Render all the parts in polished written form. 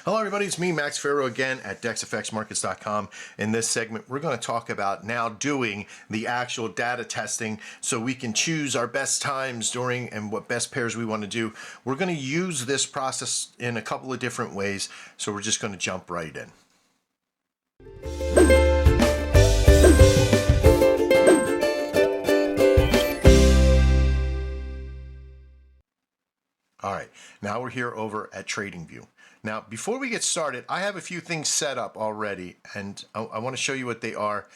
Hello everybody, it's me, Max Farrow, again at DexFXMarkets.com. In this segment, we're going to talk about now doing the actual data testing so we can choose our best times during and what best pairs we want to do. We're going to use this process in a couple of different ways, so we're just going to jump right in. All right, now we're here over at TradingView. Now, before we get started, I have a few things set up already, and I want to show you what they are.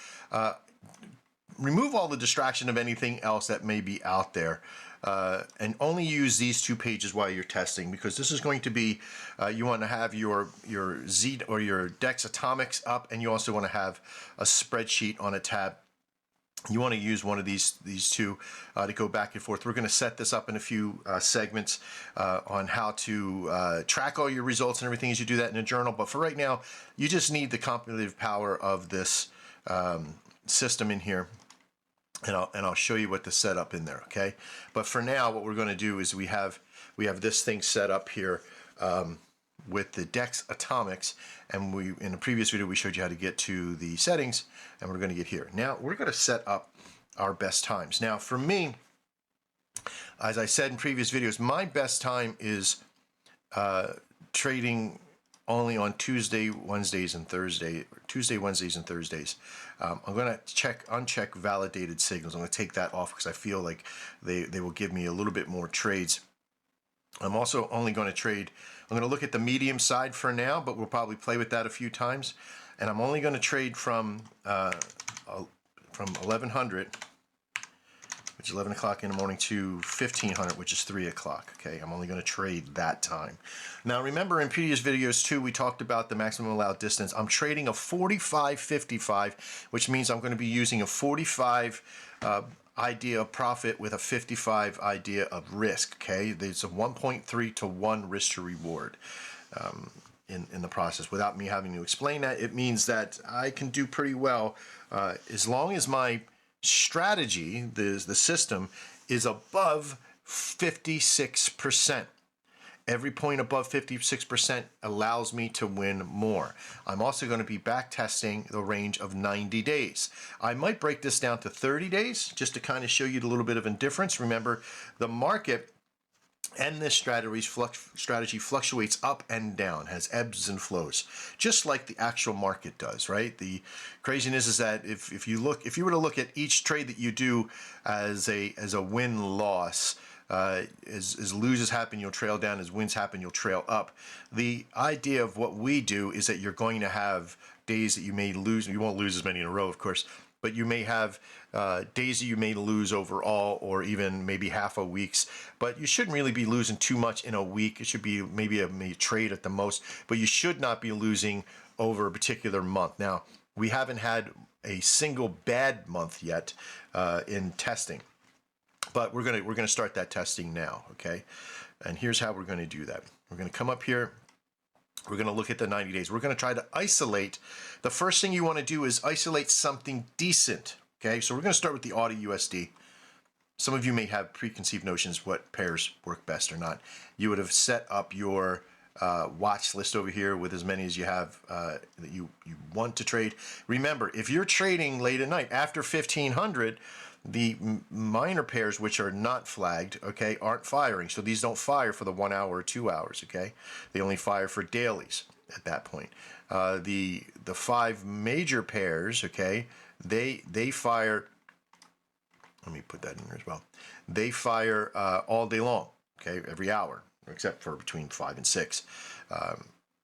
Remove all the distraction of anything else that may be out there, and only use these two pages while you're testing, because this is going to be, you want to have your Z or your Dex Atomics up, and you also want to have a spreadsheet on a tab. You want to use one of these two to go back and forth. We're going to set this up in a few segments on how to track all your results and everything as you do that in a journal. But for right now, you just need the computative power of this system in here, and I'll show you what to set up in there. Okay. But for now, what we're going to do is we have this thing set up here with the Dex Atomics, and in the previous video we showed you how to get to the settings, and we're going to get here. Now we're going to set up our best times. Now for me, as I said in previous videos, my best time is trading only on Tuesday, Wednesdays, and Thursdays. I'm going to uncheck validated signals. I'm going to take that off because I feel like they will give me a little bit more trades. I'm also only going to trade, I'm going to look at the medium side for now, but we'll probably play with that a few times. And I'm only going to trade from 1100, which is 11 o'clock in the morning, to 1500, which is 3 o'clock. Okay, I'm only going to trade that time. Now remember, in previous videos too, we talked about the maximum allowed distance. I'm trading a 45-55, which means I'm going to be using a 45 idea of profit with a 55 idea of risk. Okay, there's a 1.3 to 1 risk to reward in the process. Without me having to explain that, it means that I can do pretty well as long as my strategy, the system, is above 56%. Every point above 56% allows me to win more. I'm also going to be back testing the range of 90 days. I might break this down to 30 days just to kind of show you a little bit of indifference. Remember, the market and this strategy fluctuates up and down, has ebbs and flows, just like the actual market does, right? The craziness is that if you were to look at each trade that you do as a win-loss, as loses happen, you'll trail down. As wins happen, you'll trail up. The idea of what we do is that you're going to have days that you may lose. You won't lose as many in a row, of course, but you may have days that you may lose overall, or even maybe half a week's. But you shouldn't really be losing too much in a week. It should be maybe a trade at the most, but you should not be losing over a particular month. Now, we haven't had a single bad month yet in testing. But we're gonna start that testing now, okay? And here's how we're gonna do that. We're gonna come up here. We're gonna look at the 90 days. We're gonna try to isolate. The first thing you want to do is isolate something decent, okay? So we're gonna start with the AUD USD. Some of you may have preconceived notions what pairs work best or not. You would have set up your watch list over here with as many as you have that you want to trade. Remember, if you're trading late at night after 1500, the minor pairs, which are not flagged, okay, aren't firing. So these don't fire for the 1 hour or 2 hours, okay? They only fire for dailies at that point. The 5 major pairs, okay, they fire, let me put that in there as well. They fire all day long, okay, every hour, except for between 5 and 6.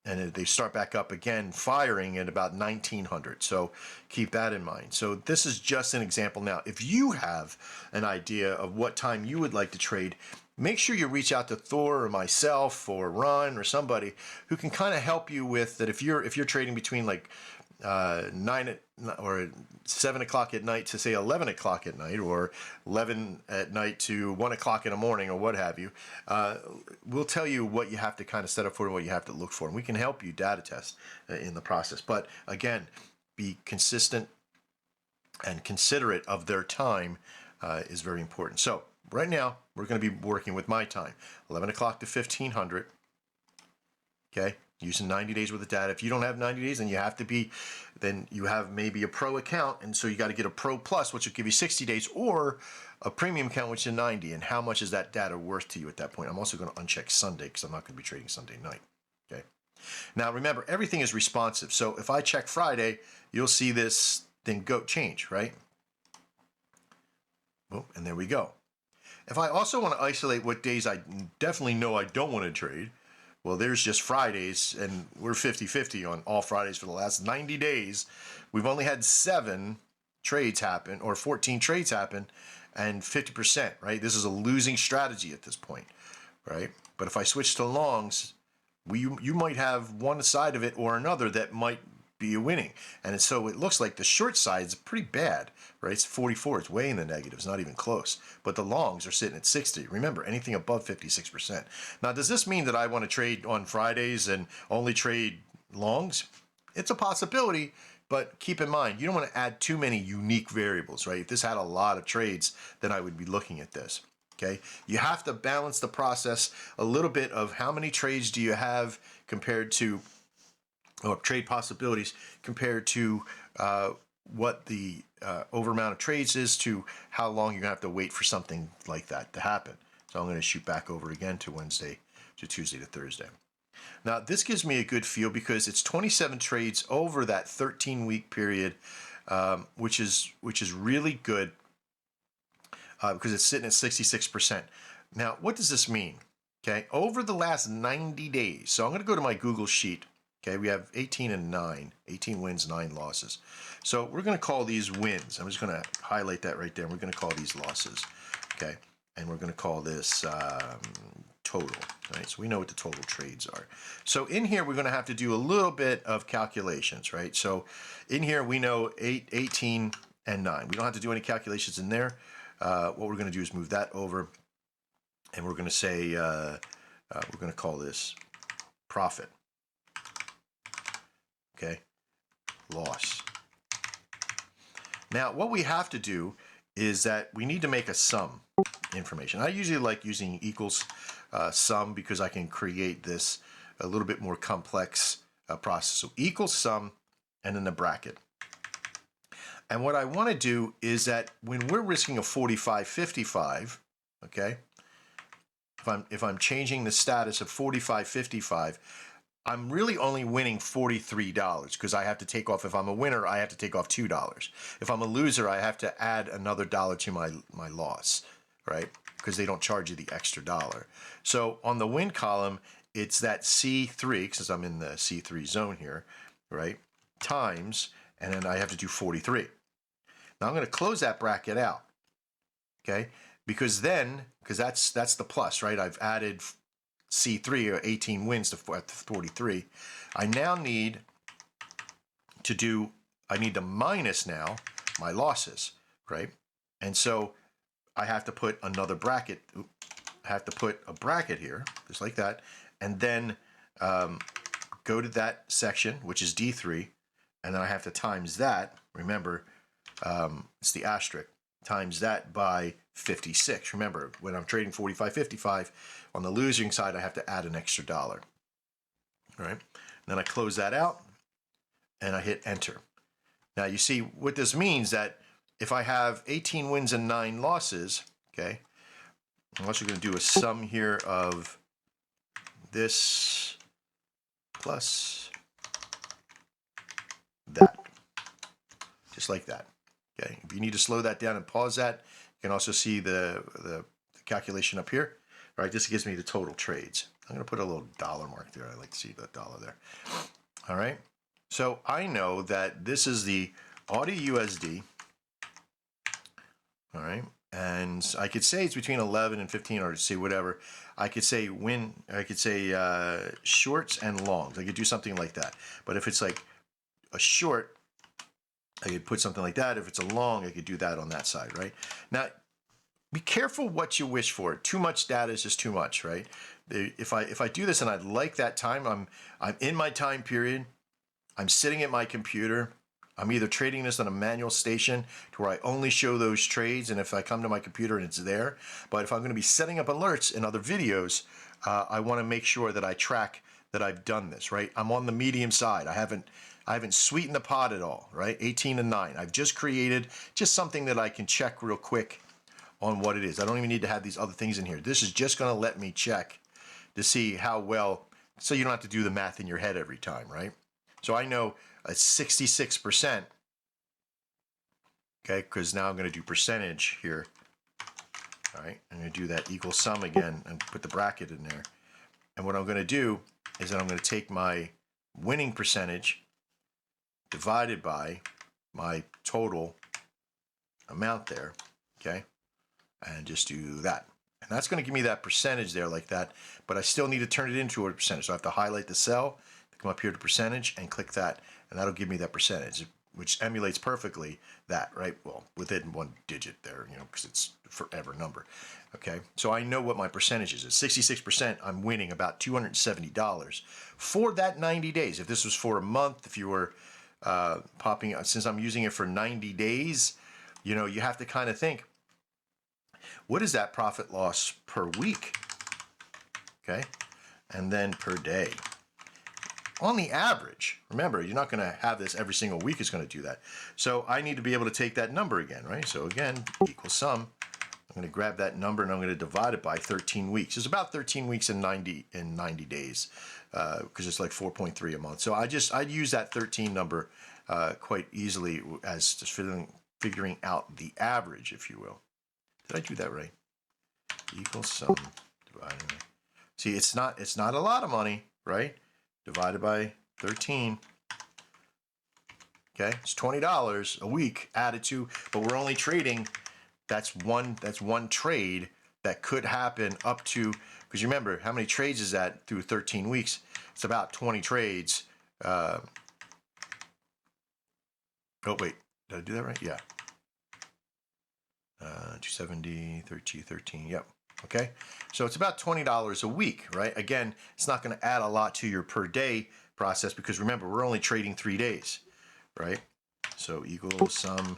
And they start back up again firing at about 1900. So keep that in mind. So this is just an example. Now, if you have an idea of what time you would like to trade, make sure you reach out to Thor or myself or Ron or somebody who can kind of help you with that. If you're trading between like 9 or 7 o'clock at night to say 11 o'clock at night, or 11 at night to 1 o'clock in the morning, or what have you, we'll tell you what you have to kind of set up for and what you have to look for, and we can help you data test in the process. But again, be consistent and considerate of their time is very important. So right now we're going to be working with my time, 11 o'clock to 1500. Okay, using 90 days worth of data. If you don't have 90 days, then you have maybe a pro account, and so you got to get a pro plus, which will give you 60 days, or a premium account, which is 90. And how much is that data worth to you at that point? I'm also going to uncheck Sunday because I'm not going to be trading Sunday night. Okay. Now remember, everything is responsive. So if I check Friday, you'll see this thing change, right? Boom, and there we go. If I also want to isolate what days I definitely know I don't want to trade, well, there's just Fridays, and we're 50-50 on all Fridays for the last 90 days. We've only had 7 trades happen, or 14 trades happen, and 50%, right? This is a losing strategy at this point, right? But if I switch to longs, you might have one side of it or another that might be winning. And so it looks like the short side is pretty bad, right? It's 44, it's way in the negatives, not even close. But the longs are sitting at 60. Remember, anything above 56%. Now, does this mean that I want to trade on Fridays and only trade longs? It's a possibility, but keep in mind, you don't want to add too many unique variables, right? If this had a lot of trades, then I would be looking at this. Okay, you have to balance the process a little bit of how many trades do you have compared to, or trade possibilities compared to what the over amount of trades is to how long you're gonna have to wait for something like that to happen. So I'm gonna shoot back over again to Wednesday, to Tuesday to Thursday. Now this gives me a good feel because it's 27 trades over that 13-week period, which is really good. Because it's sitting at 66%. Now, what does this mean? Okay, over the last 90 days, so I'm going to go to my Google sheet. Okay, we have 18 and 9, 18 wins, 9 losses. So we're going to call these wins. I'm just going to highlight that right there. We're going to call these losses. Okay, and we're going to call this total. Right, so we know what the total trades are. So in here, we're going to have to do a little bit of calculations, right? So in here, we know 18 and 9. We don't have to do any calculations in there. What we're going to do is move that over, and we're going to say, we're going to call this profit. Okay, loss. Now, what we have to do is that we need to make a sum information. I usually like using equals sum because I can create this a little bit more complex process. So equals sum, and then the bracket. And what I want to do is that when we're risking a 45.55, okay, if I'm changing the status of 45.55, I'm really only winning $43 because I have to take off, if I'm a winner, I have to take off $2. If I'm a loser, I have to add another dollar to my loss, right? Because they don't charge you the extra dollar. So on the win column, it's that C3, because I'm in the C3 zone here, right, times, and then I have to do 43. Now I'm going to close that bracket out, okay? Because that's the plus, right? I've added C3, or 18 wins to 43. I now need to minus now my losses, right? And so I have to put another bracket. I have to put a bracket here, just like that, and then go to that section, which is D3, and then I have to times that. Remember, it's the asterisk, times that by 56. Remember, when I'm trading 45.55, on the losing side, I have to add an extra dollar. All right, and then I close that out, and I hit enter. Now you see what this means, that if I have 18 wins and 9 losses, okay, I'm also going to do a sum here of this plus that, just like that. Okay, if you need to slow that down and pause that, you can also see the calculation up here. All right, this gives me the total trades. I'm going to put a little dollar mark there. I like to see that dollar there. All right, so I know that this is the Audi USD. All right, and I could say it's between 11 and 15, or say whatever. I could say shorts and longs. I could do something like that. But if it's like a short, I could put something like that. If it's a long, I could do that on that side, right? Now, be careful what you wish for. Too much data is just too much, right? If I do this and I like that time, I'm in my time period, I'm sitting at my computer, I'm either trading this on a manual station to where I only show those trades, and if I come to my computer and it's there. But if I'm going to be setting up alerts in other videos, I want to make sure that I track that I've done this, right? I'm on the medium side. I haven't sweetened the pot at all, right? 18 and 9. I've just created just something that I can check real quick on what it is. I don't even need to have these other things in here. This is just going to let me check to see how well, so you don't have to do the math in your head every time, right? So I know a 66%, okay, because now I'm going to do percentage here. All right, I'm going to do that equal sum again and put the bracket in there. And what I'm going to do is that I'm going to take my winning percentage divided by my total amount there, okay, and just do that. And that's going to give me that percentage there like that, but I still need to turn it into a percentage. So I have to highlight the cell, come up here to percentage and click that, and that'll give me that percentage, which emulates perfectly that, right? Well, within one digit there, you know, because it's a forever number. Okay, so I know what my percentage is. At 66%, I'm winning about $270 for that 90 days. If this was for a month, if you were popping out, since I'm using it for 90 days, you know, you have to kind of think, what is that profit loss per week? Okay, and then per day. On the average, remember, you're not going to have this every single week is going to do that. So I need to be able to take that number again, right? So again, equal sum. I'm going to grab that number and I'm going to divide it by 13 weeks. It's about 13 weeks and 90 days because it's like 4.3 a month. So I'd use that 13 number quite easily as just figuring out the average, if you will. Did I do that right? Equal sum divided by. See, it's not a lot of money, right? Divided by 13. Okay, it's $20 a week added to, but we're only trading. That's one trade that could happen up to, because you remember how many trades is that through 13 weeks? It's about 20 trades. Oh wait, did I do that right? Yeah. 270, 13. Yep. Okay. So it's about $20 a week, right? Again, it's not going to add a lot to your per day process because remember, we're only trading 3 days, right? So equals sum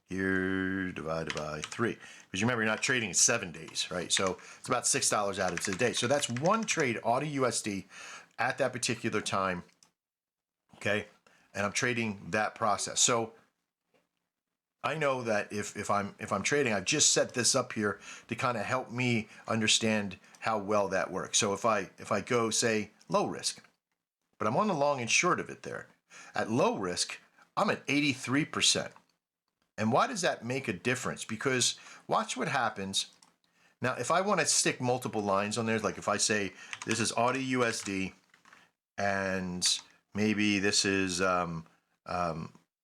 here divided by 3. Because remember, you're not trading in 7 days, right? So it's about $6 added to the day. So that's one trade, AUD USD, at that particular time, okay? And I'm trading that process. So I know that if I'm trading, I've just set this up here to kind of help me understand how well that works. So if I go, say, low risk, but I'm on the long and short of it there. At low risk, I'm at 83%. And why does that make a difference? Because watch what happens. Now, if I want to stick multiple lines on there, like if I say this is AUD USD and maybe this is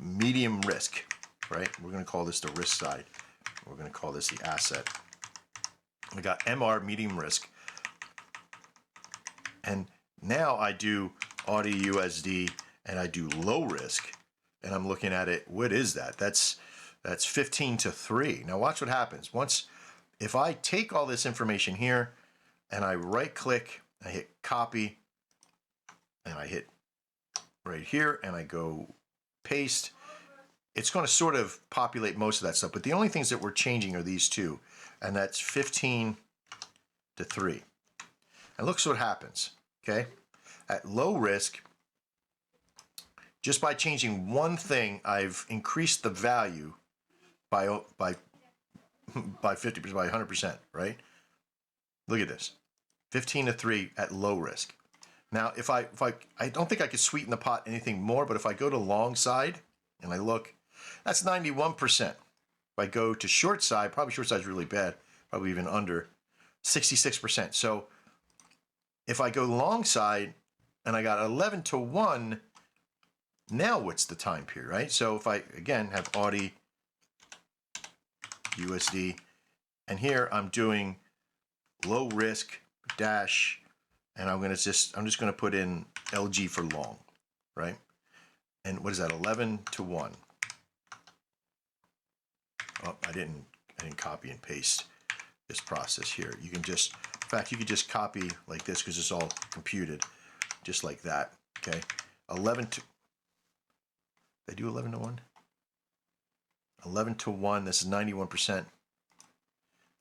medium risk, right? We're going to call this the risk side. We're going to call this the asset. We got MR, medium risk. And now I do AUD USD and I do low risk. And I'm looking at it, what is that? That's 15 to 3. Now watch what happens. If I take all this information here and I right click, I hit copy, and I hit right here and I go paste, it's going to sort of populate most of that stuff. But the only things that we're changing are these two, and that's 15 to 3. And look what happens, okay? At low risk, just by changing one thing, I've increased the value by 50%, by 100%, right? Look at this, 15 to 3 at low risk. Now, if I don't think I could sweeten the pot anything more, but if I go to long side and I look, that's 91%. If I go to short side, probably short side is really bad, probably even under 66%. So if I go long side and I got 11 to 1, now what's the time period, right? So if I, again, have AUD USD, and here I'm doing low risk dash, and I'm just going to put in LG for long, right? And what is that, 11 to 1? Oh, I didn't copy and paste this process here. You can just, in fact, you could just copy like this because it's all computed, just like that, okay? 11 to, they do 11 to 1? 11 to 1, this is 91%.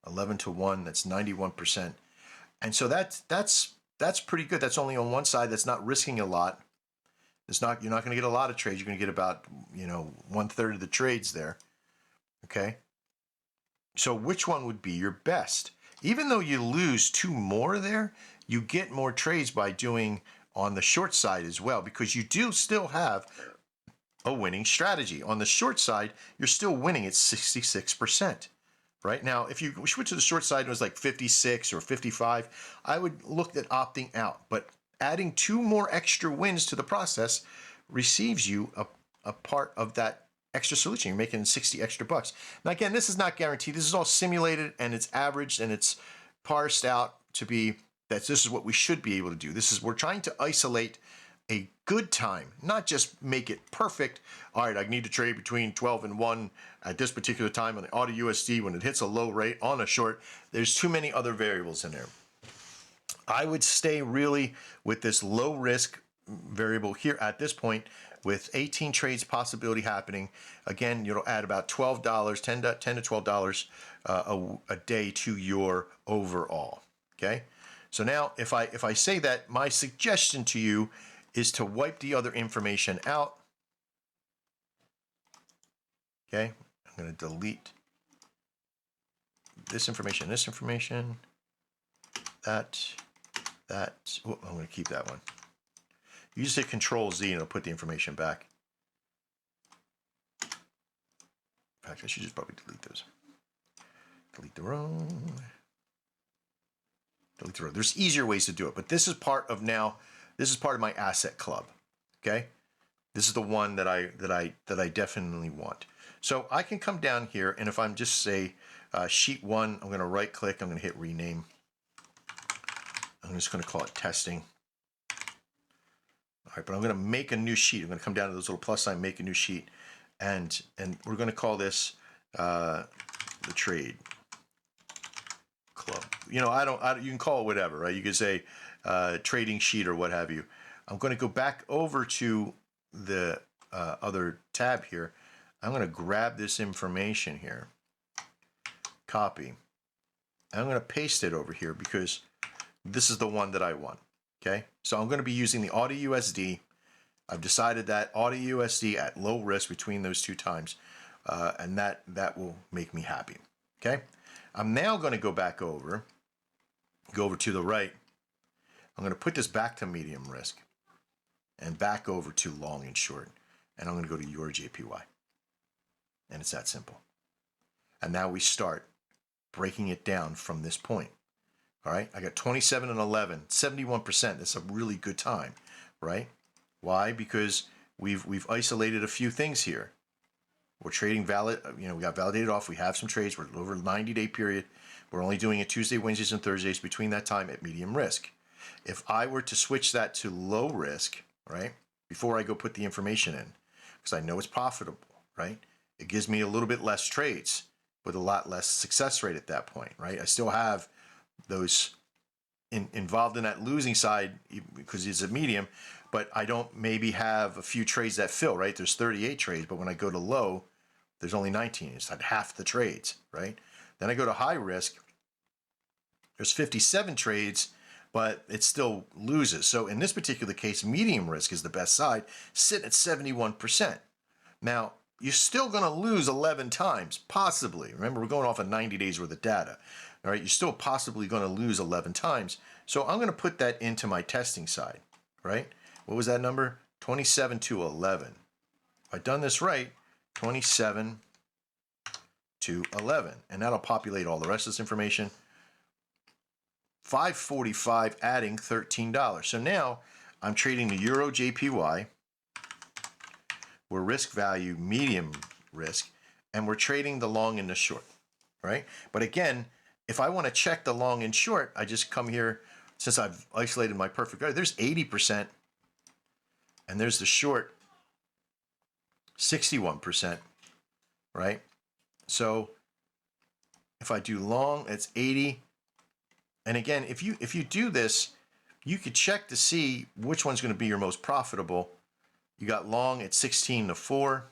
11 to 1, that's 91%. And so that's that's pretty good. That's only on one side. That's not risking a lot. You're not going to get a lot of trades. You're going to get about, 1/3 of the trades there. Okay. So which one would be your best? Even though you lose two more there, you get more trades by doing on the short side as well, because you do still have a winning strategy. On the short side, you're still winning at 66%. Right now, if you switch to the short side and it was like 56 or 55, I would look at opting out. But adding two more extra wins to the process receives you a part of that extra solution. You're making 60 extra bucks. Now, again, this is not guaranteed. This is all simulated and it's averaged and it's parsed out to be that this is what we should be able to do. We're trying to isolate a good time, not just make it perfect. All right, I need to trade between 12 and 1 at this particular time on the auto USD when it hits a low rate on a short. There's too many other variables in there. I would stay really with this low risk variable here at this point with 18 trades possibility happening. Again, you'll add about $12, $10 to $12 a day to your overall. Okay. So now if I say that, my suggestion to you is to wipe the other information out. Okay, I'm going to delete this information, that. Oh, I'm going to keep that one. You just hit Control Z and it'll put the information back. In fact, I should just probably delete those. Delete the row. Delete the row. There's easier ways to do it, but this is part of my asset club. Okay, this is the one that I definitely want. So I can come down here, and if I'm just say sheet 1, I'm going to right click. I'm going to hit rename. I'm just going to call it testing. All right, but I'm going to make a new sheet. I'm going to come down to this little plus sign, make a new sheet, and we're going to call this the trade club. You can call it whatever, right? You could say trading sheet or what have you. I'm going to go back over to the other tab here. I'm going to grab this information here, copy. I'm going to paste it over here because this is the one that I want. Okay, so I'm going to be using the auto USD. I've decided that auto USD at low risk between those two times, and that will make me happy. Okay, I'm now going to go over to the right. I'm going to put this back to medium risk and back over to long and short, and I'm going to go to your JPY, and it's that simple. And now we start breaking it down from this point. All right, I got 27 and 11, 71%. That's a really good time, right? Why? Because we've isolated a few things here. We're trading valid, we got validated off. We have some trades. We're over a 90-day period. We're only doing it Tuesday, Wednesdays, and Thursdays between that time at medium risk. If I were to switch that to low risk, right, before I go put the information in, because I know it's profitable, right? It gives me a little bit less trades with a lot less success rate at that point, right? I still have those involved in that losing side because it's a medium, but I don't maybe have a few trades that fill, right? There's 38 trades, but when I go to low, there's only 19. It's like half the trades, right? Then I go to high risk, there's 57 trades, but it still loses. So in this particular case, medium risk is the best side, sitting at 71%. Now, you're still going to lose 11 times, possibly. Remember, we're going off of 90 days worth of data. All right, you're still possibly going to lose 11 times. So I'm going to put that into my testing side, right? What was that number? 27 to 11. If I've done this right, 27 to 11. And that'll populate all the rest of this information. 545 adding $13. So now I'm trading the Euro JPY. We're risk value, medium risk, and we're trading the long and the short, right? But again, if I want to check the long and short, I just come here, since I've isolated my perfect value, there's 80%, and there's the short, 61%, right? So if I do long, it's 80. And again, if you do this, you could check to see which one's going to be your most profitable. You got long at 16 to 4.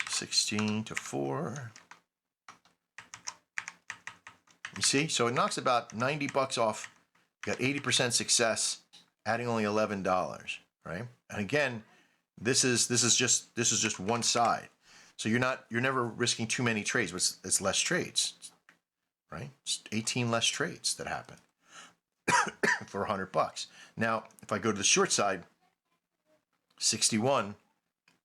$16 to 4. You see? So it knocks about 90 bucks off. You got 80% success, adding only $11, right? And again, this is just one side. So you're never risking too many trades, but it's less trades, right? It's 18 less trades that happen for 100 bucks. Now, if I go to the short side, 61,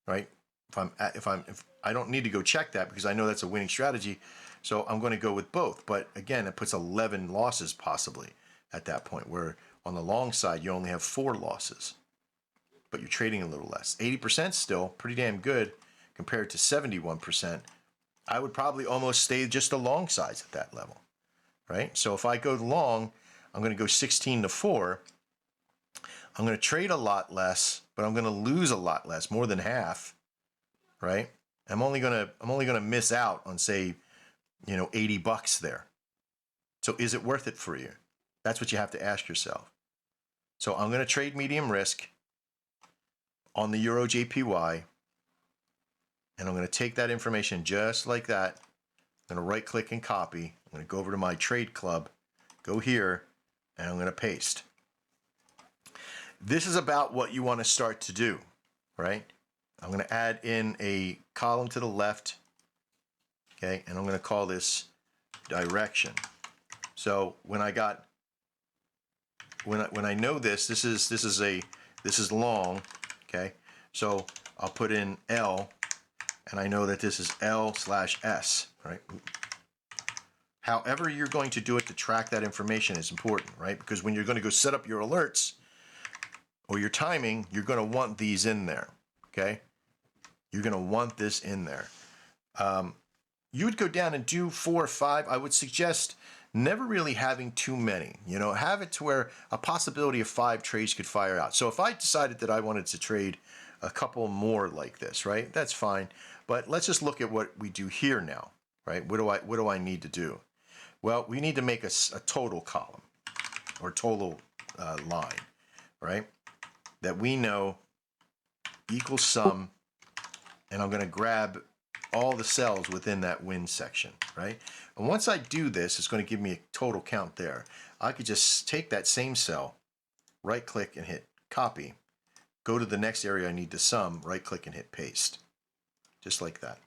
right? If I don't need to go check that because I know that's a winning strategy, so I'm going to go with both. But again, it puts 11 losses possibly at that point, where on the long side you only have 4 losses, but you're trading a little less. 80% still pretty damn good compared to 71%. I would probably almost stay just the long sides at that level, right? So if I go long, I'm going to go 16 to 4. I'm going to trade a lot less, but I'm going to lose a lot less, more than half, right? I'm only going to miss out on, say, 80 bucks there. So is it worth it for you? That's what you have to ask yourself. So I'm going to trade medium risk on the Euro JPY, and I'm going to take that information just like that. I'm going to right click and copy. I'm going to go over to my trade club, go here, and I'm going to paste. This is about what you want to start to do, right? I'm going to add in a column to the left, okay, and I'm going to call this direction. So when I know this is long, okay. So I'll put in L, and I know that this is L/S, right? However you're going to do it to track that information is important, right? Because when you're going to go set up your alerts or your timing, you're going to want these in there, okay? You're going to want this in there. You would go down and do 4 or 5. I would suggest never really having too many. Have it to where a possibility of 5 trades could fire out. So if I decided that I wanted to trade a couple more like this, right? That's fine. But let's just look at what we do here now, right? What do I need to do? Well, we need to make a total column or total line, right? That we know equals sum, and I'm going to grab all the cells within that win section, right? And once I do this, it's going to give me a total count there. I could just take that same cell, right click and hit copy, go to the next area I need to sum, right click and hit paste, just like that.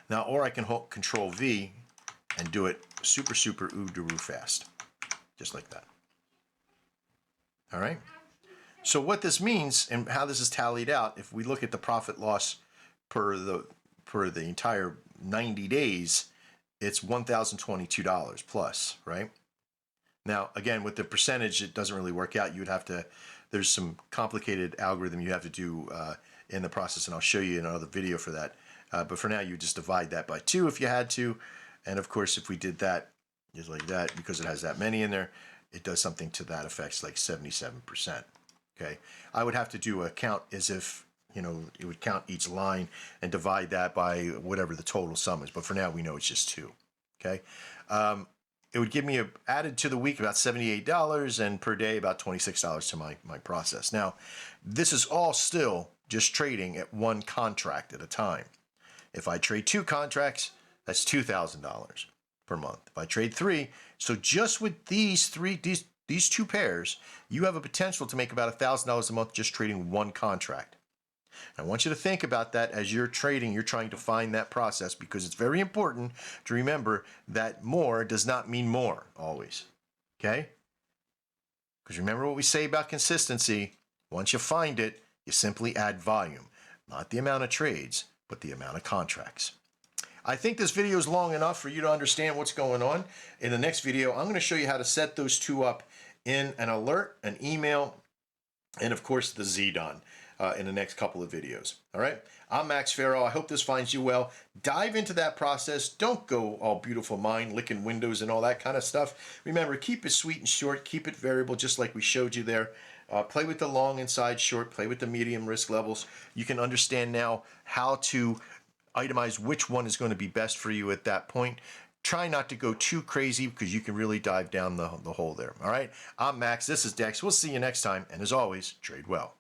Now, or I can hold Control V and do it super ooh-doo-roo fast, just like that. All right. So what this means and how this is tallied out, if we look at the profit loss per the entire 90 days, it's $1,022 plus, right? Now, again, with the percentage, it doesn't really work out. You would have to, there's some complicated algorithm you have to do in the process, and I'll show you in another video for that. But for now, you just divide that by 2 if you had to. And of course, if we did that just like that, because it has that many in there, it does something to that effect, like 77%. Okay, I would have to do a count as if, it would count each line and divide that by whatever the total sum is. But for now, we know it's just 2. Okay, it would give me added to the week about $78 and per day about $26 to my process. Now, this is all still just trading at 1 contract at a time. If I trade 2 contracts, that's $2,000 per month. If I trade 3, so just with these 2 pairs, you have a potential to make about $1,000 a month just trading 1 contract. I want you to think about that as you're trading. You're trying to find that process, because it's very important to remember that more does not mean more always. Okay? Because remember what we say about consistency. Once you find it, you simply add volume. Not the amount of trades, but the amount of contracts. I think this video is long enough for you to understand what's going on. In the next video, I'm going to show you how to set those 2 up in an alert, an email, and of course the ZDON in the next couple of videos. All right, I'm Max Farrell. I hope this finds you well. Dive into that process. Don't go all beautiful mind, licking windows and all that kind of stuff. Remember, keep it sweet and short. Keep it variable, just like we showed you there. Play with the long inside short. Play with the medium risk levels. You can understand now how to itemize which one is going to be best for you at that point. Try not to go too crazy, because you can really dive down the hole there. All right, I'm Max. This is Dex. We'll see you next time. And as always, trade well.